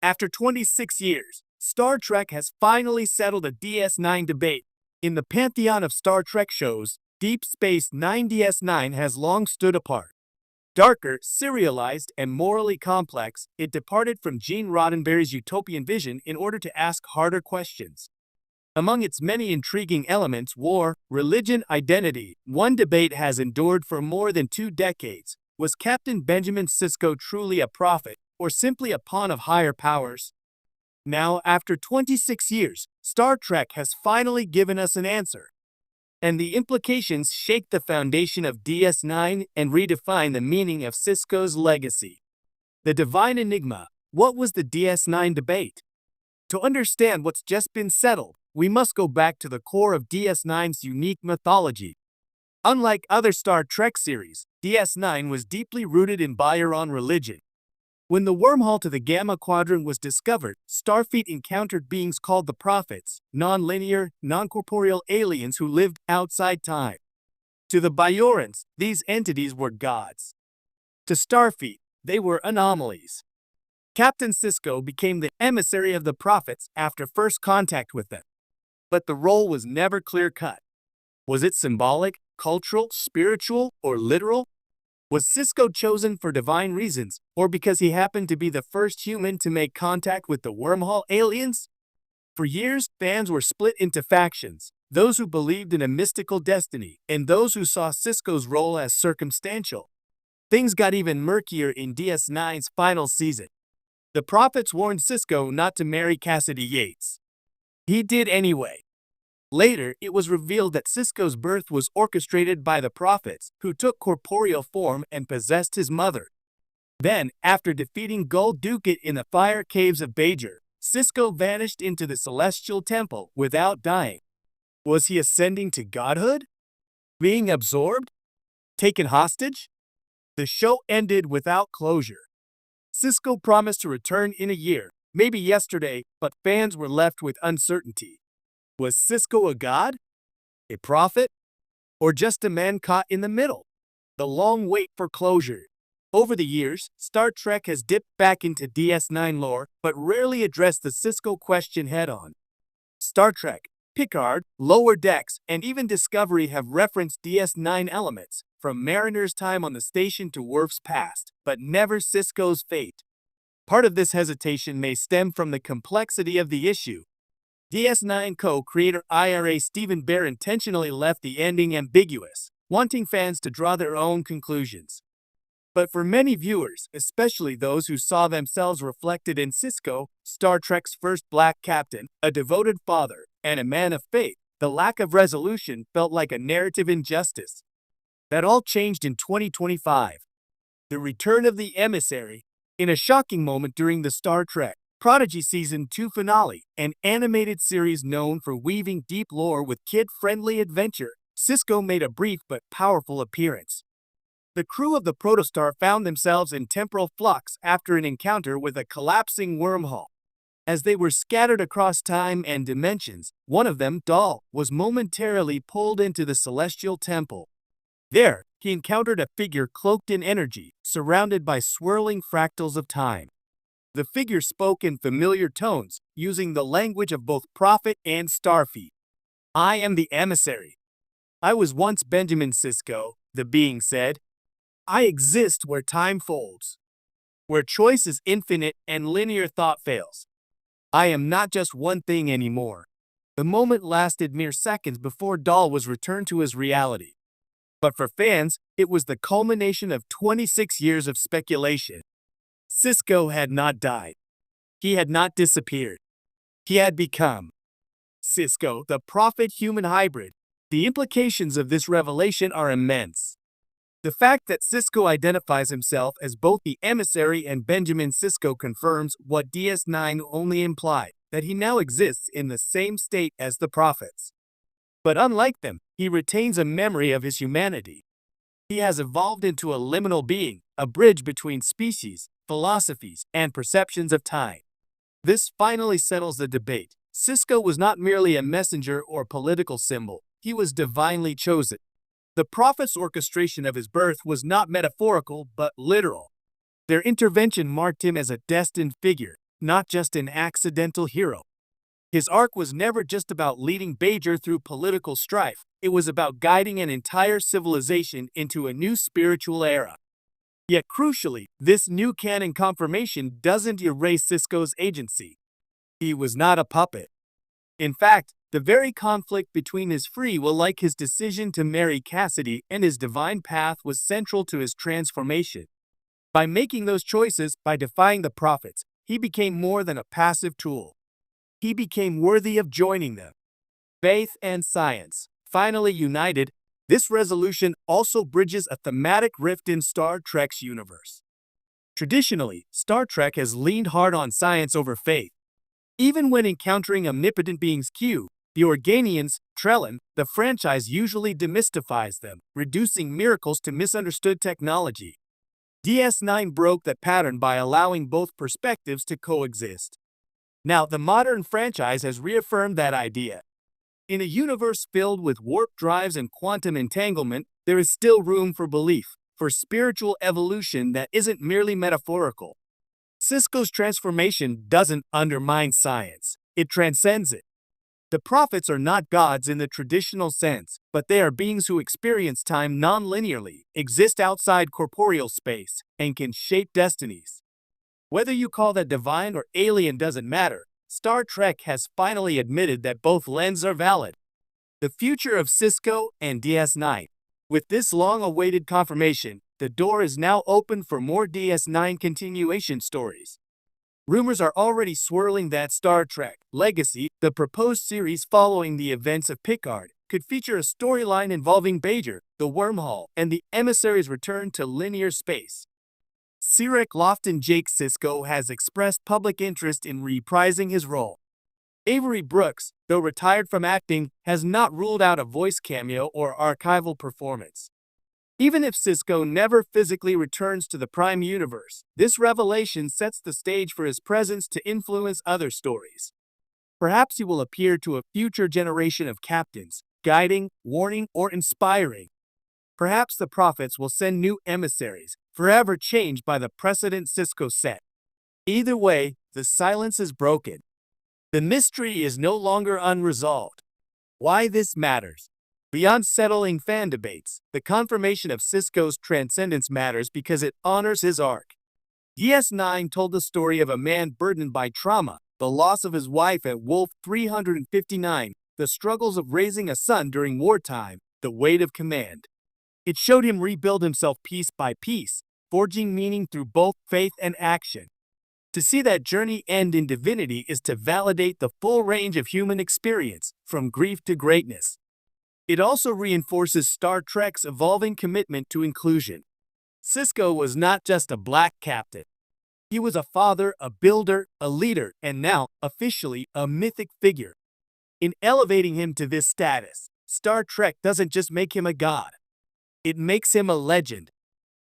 After 26 years, Star Trek has finally settled a DS9 debate. In the pantheon of Star Trek shows, Deep Space Nine DS9 has long stood apart. Darker, serialized, and morally complex, it departed from Gene Roddenberry's utopian vision in order to ask harder questions. Among its many intriguing elements, war, religion, identity, one debate has endured for more than 2 decades. Was Captain Benjamin Sisko truly a prophet, or simply a pawn of higher powers? Now, after 26 years, Star Trek has finally given us an answer. And the implications shake the foundation of DS9 and redefine the meaning of Sisko's legacy. The divine enigma. What was the DS9 debate? To understand what's just been settled, we must go back to the core of DS9's unique mythology. Unlike other Star Trek series, DS9 was deeply rooted in Bajoran religion. When the wormhole to the Gamma Quadrant was discovered, Starfleet encountered beings called the Prophets, non-linear, non-corporeal aliens who lived outside time. To the Bajorans, these entities were gods. To Starfleet, they were anomalies. Captain Sisko became the emissary of the Prophets after first contact with them. But the role was never clear-cut. Was it symbolic, cultural, spiritual, or literal? Was Sisko chosen for divine reasons, or because he happened to be the first human to make contact with the wormhole aliens? For years, fans were split into factions, those who believed in a mystical destiny, and those who saw Sisko's role as circumstantial. Things got even murkier in DS9's final season. The Prophets warned Sisko not to marry Cassidy Yates. He did anyway. Later, it was revealed that Sisko's birth was orchestrated by the Prophets, who took corporeal form and possessed his mother. Then, after defeating Gul Dukat in the fire caves of Bajor, Sisko vanished into the Celestial Temple without dying. Was he ascending to godhood? Being absorbed? Taken hostage? The show ended without closure. Sisko promised to return in a year, maybe yesterday, but fans were left with uncertainty. Was Sisko a god? A prophet? Or just a man caught in the middle? The long wait for closure. Over the years, Star Trek has dipped back into DS9 lore, but rarely addressed the Sisko question head-on. Star Trek, Picard, Lower Decks, and even Discovery have referenced DS9 elements, from Mariner's time on the station to Worf's past, but never Sisko's fate. Part of this hesitation may stem from the complexity of the issue. DS9 co-creator Ira Steven Behr intentionally left the ending ambiguous, wanting fans to draw their own conclusions. But for many viewers, especially those who saw themselves reflected in Sisko, Star Trek's first black captain, a devoted father, and a man of faith, the lack of resolution felt like a narrative injustice. That all changed in 2025. The return of the emissary. In a shocking moment during the Star Trek Prodigy Season 2 finale, an animated series known for weaving deep lore with kid-friendly adventure, Sisko made a brief but powerful appearance. The crew of the Protostar found themselves in temporal flux after an encounter with a collapsing wormhole. As they were scattered across time and dimensions, one of them, Dal, was momentarily pulled into the Celestial Temple. There, he encountered a figure cloaked in energy, surrounded by swirling fractals of time. The figure spoke in familiar tones, using the language of both Prophet and Starfleet. "I am the emissary. I was once Benjamin Sisko," the being said. "I exist where time folds, where choice is infinite and linear thought fails. I am not just one thing anymore." The moment lasted mere seconds before Dal was returned to his reality. But for fans, it was the culmination of 26 years of speculation. Sisko had not died. He had not disappeared. He had become Sisko, the prophet-human hybrid. The implications of this revelation are immense. The fact that Sisko identifies himself as both the emissary and Benjamin Sisko confirms what DS9 only implied, that he now exists in the same state as the prophets. But unlike them, he retains a memory of his humanity. He has evolved into a liminal being, a bridge between species, philosophies, and perceptions of time. This finally settles the debate. Sisko was not merely a messenger or political symbol. He was divinely chosen. The prophets' orchestration of his birth was not metaphorical, but literal. Their intervention marked him as a destined figure, not just an accidental hero. His arc was never just about leading Bajor through political strife, it was about guiding an entire civilization into a new spiritual era. Yet crucially, this new canon confirmation doesn't erase Sisko's agency. He was not a puppet. In fact, the very conflict between his free will, like his decision to marry Cassidy, and his divine path was central to his transformation. By making those choices, by defying the prophets, he became more than a passive tool. He became worthy of joining them. Faith and science, finally united, this resolution also bridges a thematic rift in Star Trek's universe. Traditionally, Star Trek has leaned hard on science over faith. Even when encountering omnipotent beings Q, the Organians, Trellin, the franchise usually demystifies them, reducing miracles to misunderstood technology. DS9 broke that pattern by allowing both perspectives to coexist. Now, the modern franchise has reaffirmed that idea. In a universe filled with warp drives and quantum entanglement, there is still room for belief, for spiritual evolution that isn't merely metaphorical. Sisko's transformation doesn't undermine science, it transcends it. The prophets are not gods in the traditional sense, but they are beings who experience time non-linearly, exist outside corporeal space, and can shape destinies. Whether you call that divine or alien doesn't matter, Star Trek has finally admitted that both lenses are valid. The future of Sisko and DS9. With this long-awaited confirmation, the door is now open for more DS9 continuation stories. Rumors are already swirling that Star Trek Legacy, the proposed series following the events of Picard, could feature a storyline involving Bajor, the wormhole, and the emissary's return to linear space. Cirec Lofton Jake Sisko has expressed public interest in reprising his role. Avery Brooks, though retired from acting, has not ruled out a voice cameo or archival performance. Even if Sisko never physically returns to the Prime Universe, this revelation sets the stage for his presence to influence other stories. Perhaps he will appear to a future generation of captains, guiding, warning, or inspiring. Perhaps the prophets will send new emissaries, forever changed by the precedent Sisko set. Either way, the silence is broken. The mystery is no longer unresolved. Why this matters? Beyond settling fan debates, the confirmation of Sisko's transcendence matters because it honors his arc. DS9 told the story of a man burdened by trauma, the loss of his wife at Wolf 359, the struggles of raising a son during wartime, the weight of command. It showed him rebuild himself piece by piece, forging meaning through both faith and action. To see that journey end in divinity is to validate the full range of human experience, from grief to greatness. It also reinforces Star Trek's evolving commitment to inclusion. Sisko was not just a black captain. He was a father, a builder, a leader, and now, officially, a mythic figure. In elevating him to this status, Star Trek doesn't just make him a god. It makes him a legend.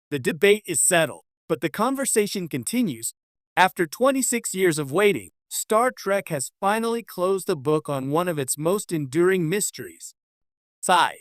The debate is settled, but the conversation continues. After 26 years of waiting, Star Trek has finally closed the book on one of its most enduring mysteries. Sigh.